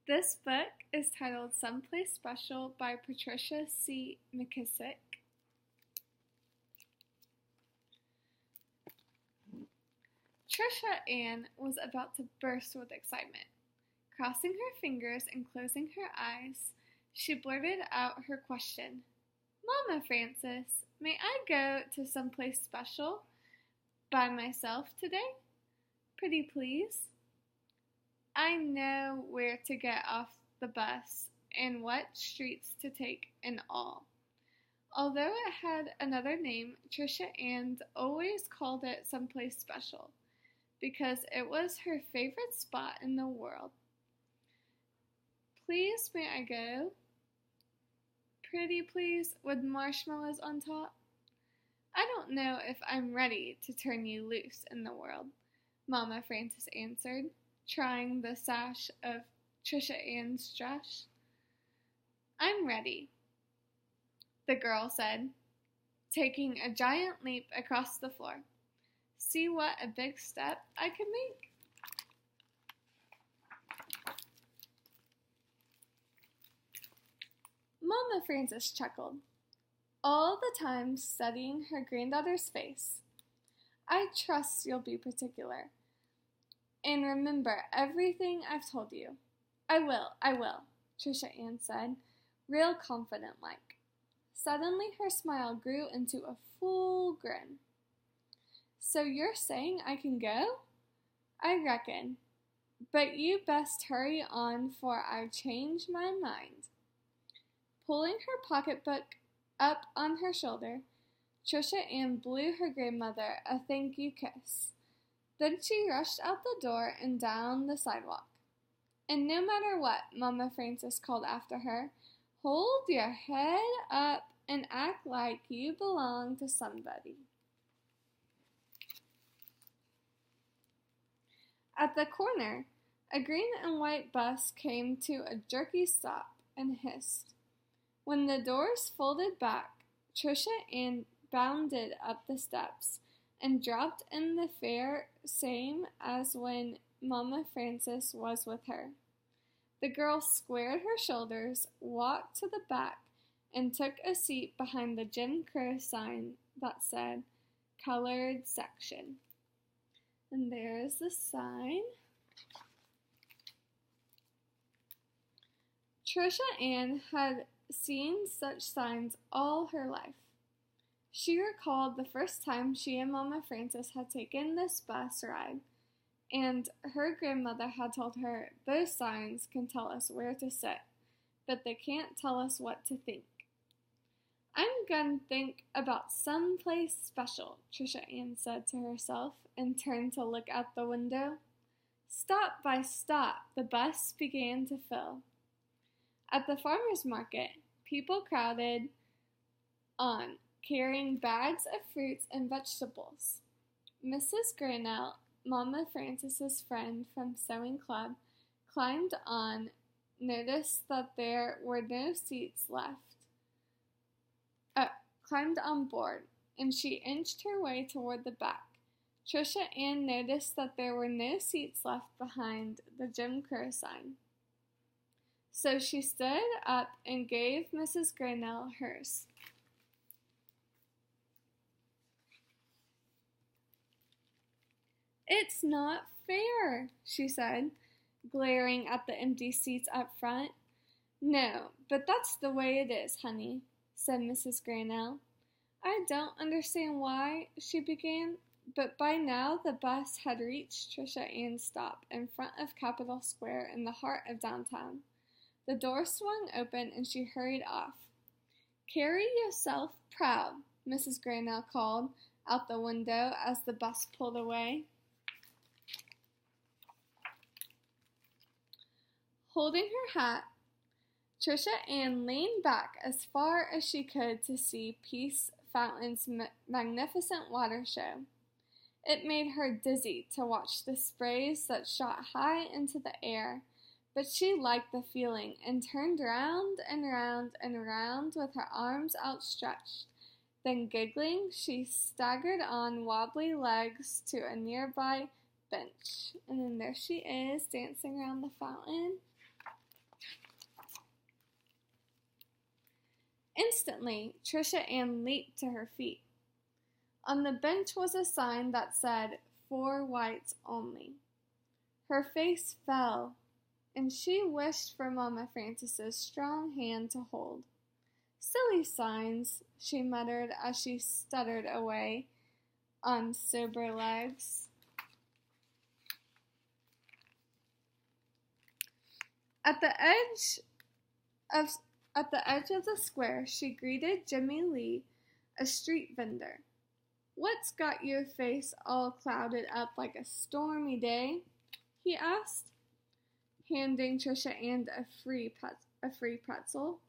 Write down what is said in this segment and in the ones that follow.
This book is titled Someplace Special by Patricia C. McKissick. Trisha Ann was about to burst with excitement. Crossing her fingers and closing her eyes, she blurted out her question. Mama Frances, may I go to someplace special by myself today? Pretty please. I know where to get off the bus and what streets to take and all. Although it had another name, Trisha Ann always called it someplace special because it was her favorite spot in the world. Please, may I go? Pretty please, with marshmallows on top? I don't know if I'm ready to turn you loose in the world, Mama Frances answered, trying the sash of Trisha Ann's dress. I'm ready, the girl said, taking a giant leap across the floor. See what a big step I can make? Mama Frances chuckled, all the time studying her granddaughter's face. I trust you'll be particular. And remember everything I've told you. I will, Trisha Ann said, real confident-like. Suddenly her smile grew into a full grin. So you're saying I can go? I reckon. But you best hurry on, for I've changed my mind. Pulling her pocketbook up on her shoulder, Trisha Ann blew her grandmother a thank you kiss. Then she rushed out the door and down the sidewalk. And no matter what, Mama Frances called after her, hold your head up and act like you belong to somebody. At the corner, a green and white bus came to a jerky stop and hissed. When the doors folded back, Trisha Ann bounded up the steps and dropped in the fare same as when Mama Frances was with her. The girl squared her shoulders, walked to the back, and took a seat behind the Jim Crow sign that said, Colored Section. And there's the sign. Trisha Ann had seen such signs all her life. She recalled the first time she and Mama Frances had taken this bus ride, and her grandmother had told her, those signs can tell us where to sit, but they can't tell us what to think. I'm gonna think about someplace special, Trisha Ann said to herself, and turned to look out the window. Stop by stop, the bus began to fill. At the farmer's market, people crowded on, carrying bags of fruits and vegetables. Mrs. Granell, Mama Frances's friend from sewing club, climbed on, noticed that there were no seats left. Climbed on board, and she inched her way toward the back. Trisha Ann noticed that there were no seats left behind the Jim Crow sign. So she stood up and gave Mrs. Granell hers. It's not fair, she said, glaring at the empty seats up front. No, but that's the way it is, honey, said Mrs. Granell. I don't understand why, she began, but by now the bus had reached Trisha Ann's stop in front of Capitol Square in the heart of downtown. The door swung open and she hurried off. Carry yourself proud, Mrs. Granell called out the window as the bus pulled away. Holding her hat, Trisha Ann leaned back as far as she could to see Peace Fountain's magnificent water show. It made her dizzy to watch the sprays that shot high into the air, but she liked the feeling and turned round and round and round with her arms outstretched. Then, giggling, she staggered on wobbly legs to a nearby bench. And then there she is, dancing around the fountain. Instantly, Trisha Ann leaped to her feet. On the bench was a sign that said, "For whites only." Her face fell, and she wished for Mama Frances's strong hand to hold. "Silly signs," she muttered as she stuttered away on sober legs. At the edge of the square, she greeted Jimmy Lee, a street vendor. "What's got your face all clouded up like a stormy day?" he asked, handing Trisha Ann a free pretzel.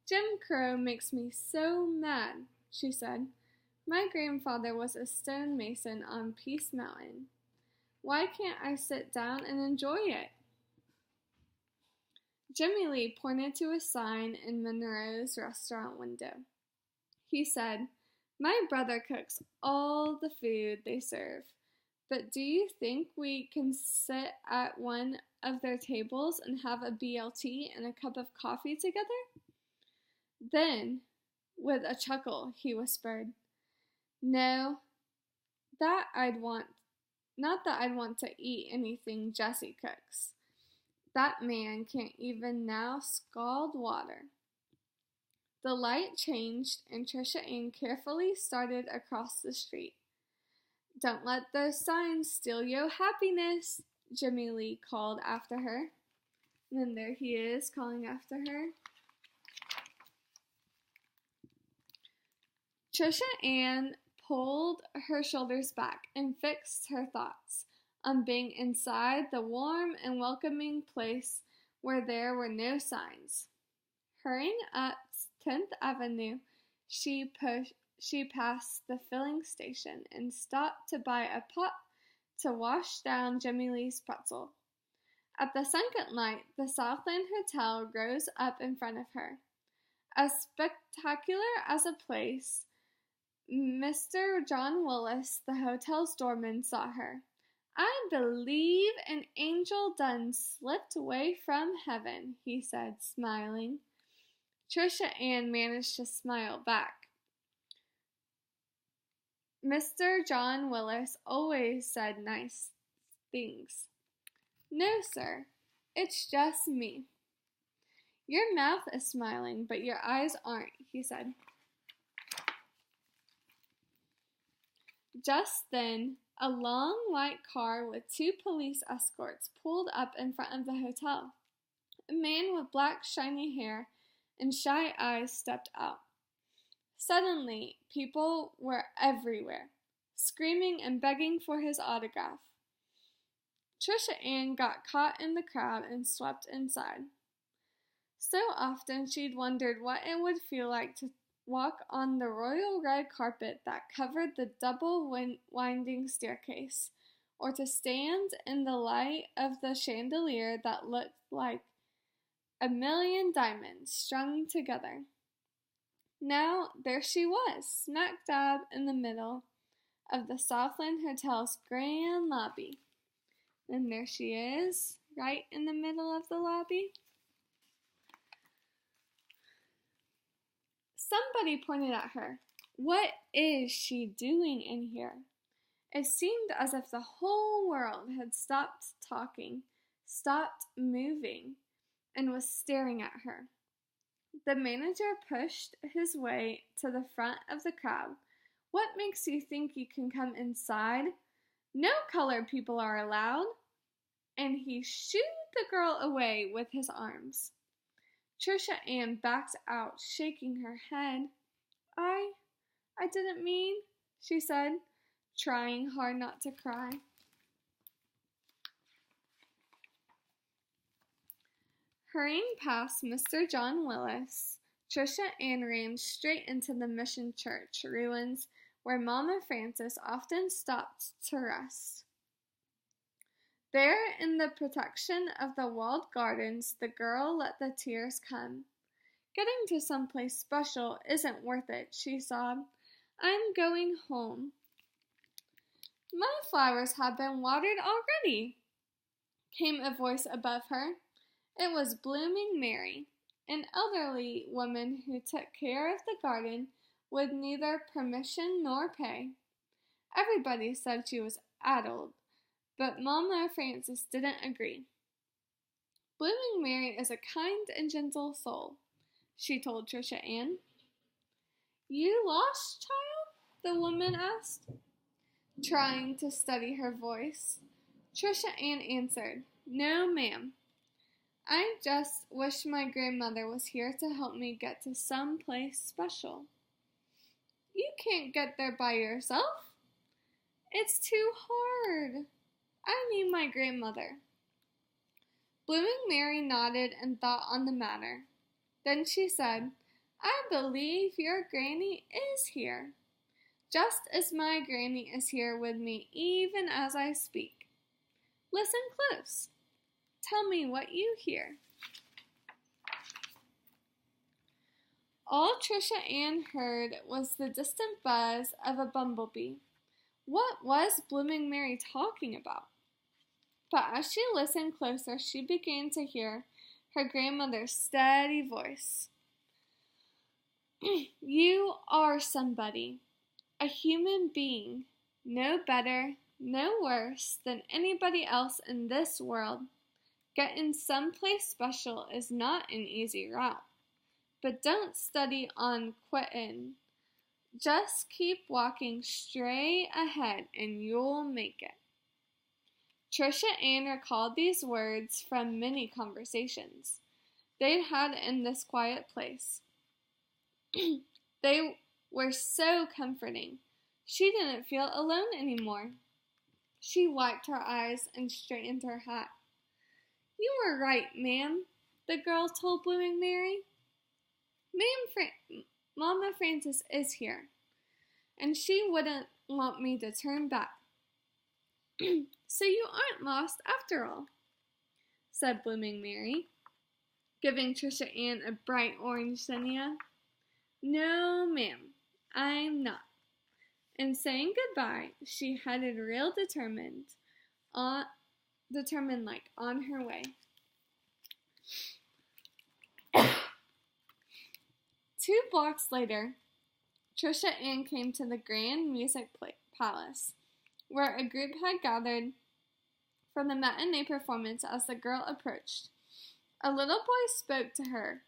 "Jim Crow makes me so mad," she said. "My grandfather was a stonemason on Peace Mountain. Why can't I sit down and enjoy it?" Jimmy Lee pointed to a sign in Monroe's restaurant window. He said, "My brother cooks all the food they serve, but do you think we can sit at one of their tables and have a BLT and a cup of coffee together?" Then, with a chuckle, he whispered, "No, not that I'd want to eat anything Jesse cooks. That man can't even now scald water." The light changed, and Trisha Ann carefully started across the street. "Don't let those signs steal your happiness," Jimmy Lee called after her. And then there he is calling after her. Trisha Ann pulled her shoulders back and fixed her thoughts on being inside the warm and welcoming place where there were no signs. Hurrying up 10th Avenue, she passed the filling station and stopped to buy a pop to wash down Jimmy Lee's pretzel. At the second light, the Southland Hotel rose up in front of her. As spectacular as a place, Mr. John Willis, the hotel's doorman, saw her. "I believe an angel done slipped away from heaven," he said, smiling. Trisha Ann managed to smile back. Mr. John Willis always said nice things. "No, sir, it's just me." "Your mouth is smiling, but your eyes aren't," he said. Just then, a long white car with 2 police escorts pulled up in front of the hotel. A man with black shiny hair and shy eyes stepped out. Suddenly, people were everywhere, screaming and begging for his autograph. Trisha Ann got caught in the crowd and swept inside. So often she'd wondered what it would feel like to walk on the royal red carpet that covered the double winding staircase, or to stand in the light of the chandelier that looked like a million diamonds strung together. Now there she was, smack dab in the middle of the Southland Hotel's grand lobby. And there she is, right in the middle of the lobby. Somebody pointed at her. What is she doing in here? It seemed as if the whole world had stopped talking, stopped moving, and was staring at her. The manager pushed his way to the front of the crowd. "What makes you think you can come inside? No colored people are allowed." And he shooed the girl away with his arms. Trisha Ann backed out, shaking her head. I didn't mean," she said, trying hard not to cry. Hurrying past Mr. John Willis, Trisha Ann ran straight into the Mission Church ruins where Mama Frances often stopped to rest. There, in the protection of the walled gardens, the girl let the tears come. "Getting to someplace special isn't worth it," she sobbed. "I'm going home." "My flowers have been watered already," came a voice above her. It was Blooming Mary, an elderly woman who took care of the garden with neither permission nor pay. Everybody said she was addled, but Mama Frances didn't agree. Blooming Mary is a kind and gentle soul, she told Trisha Ann. You lost, child? The woman asked, trying to steady her voice. Trisha Ann answered, No, ma'am. I just wish my grandmother was here to help me get to some place special. You can't get there by yourself. It's too hard. I need my grandmother. Blooming Mary nodded and thought on the matter. Then she said, I believe your granny is here, just as my granny is here with me even as I speak. Listen close. Tell me what you hear. All Trisha Ann heard was the distant buzz of a bumblebee. What was Blooming Mary talking about? But as she listened closer, she began to hear her grandmother's steady voice. You are somebody, a human being, no better, no worse than anybody else in this world. Getting someplace special is not an easy route, but don't study on quitting. Just keep walking straight ahead and you'll make it. Trisha Ann recalled these words from many conversations they'd had in this quiet place. They were so comforting. She didn't feel alone anymore. She wiped her eyes and straightened her hat. You were right, ma'am, the girl told Blooming Mary. Mama Frances is here, and she wouldn't want me to turn back. So you aren't lost after all, said Blooming Mary, giving Trisha Ann a bright orange zinnia. No, ma'am, I'm not. And saying goodbye, she headed real determined like on her way. 2 blocks later, Trisha Ann came to the Grand Music Palace, where a group had gathered for the matinee performance. As the girl approached, a little boy spoke to her.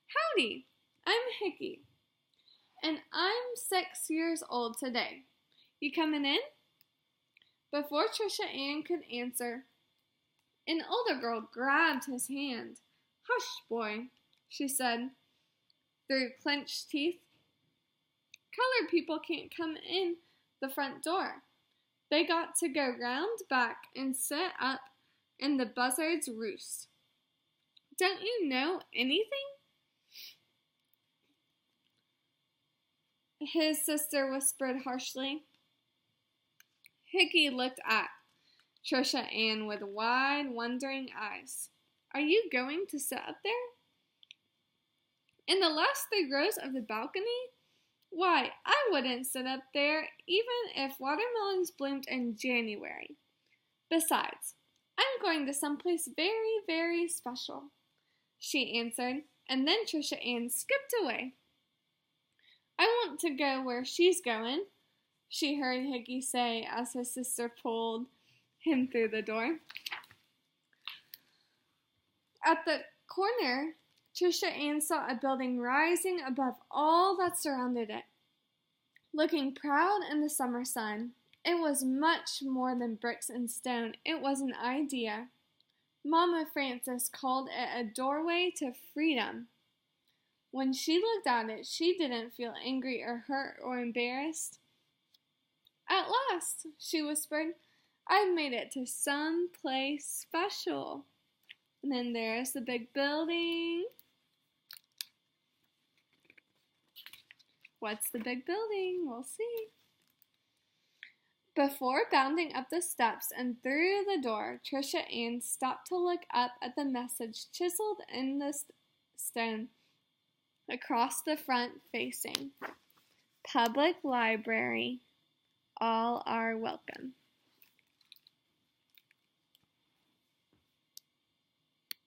Howdy, I'm Hickey, and I'm 6 years old today. You coming in? Before Trisha Ann could answer, an older girl grabbed his hand. Hush, boy, she said through clenched teeth. Colored people can't come in the front door. They got to go round back and sit up in the buzzard's roost. Don't you know anything? His sister whispered harshly. Hickey looked at Trisha Ann with wide, wondering eyes. Are you going to sit up there? In the last 3 rows of the balcony? Why, I wouldn't sit up there even if watermelons bloomed in January. Besides, I'm going to someplace very, very special, she answered, and then Trisha Ann skipped away. I want to go where she's going, she heard Hickey say as his sister pulled him through the door. At the corner, Trisha Ann saw a building rising above all that surrounded it. Looking proud in the summer sun, it was much more than bricks and stone. It was an idea. Mama Frances called it a doorway to freedom. When she looked at it, she didn't feel angry or hurt or embarrassed. At last, she whispered, I've made it to some place special. And then there's the big building. What's the big building? We'll see. Before bounding up the steps and through the door, Trisha Ann stopped to look up at the message chiseled in the stone across the front facing Public Library. All are welcome.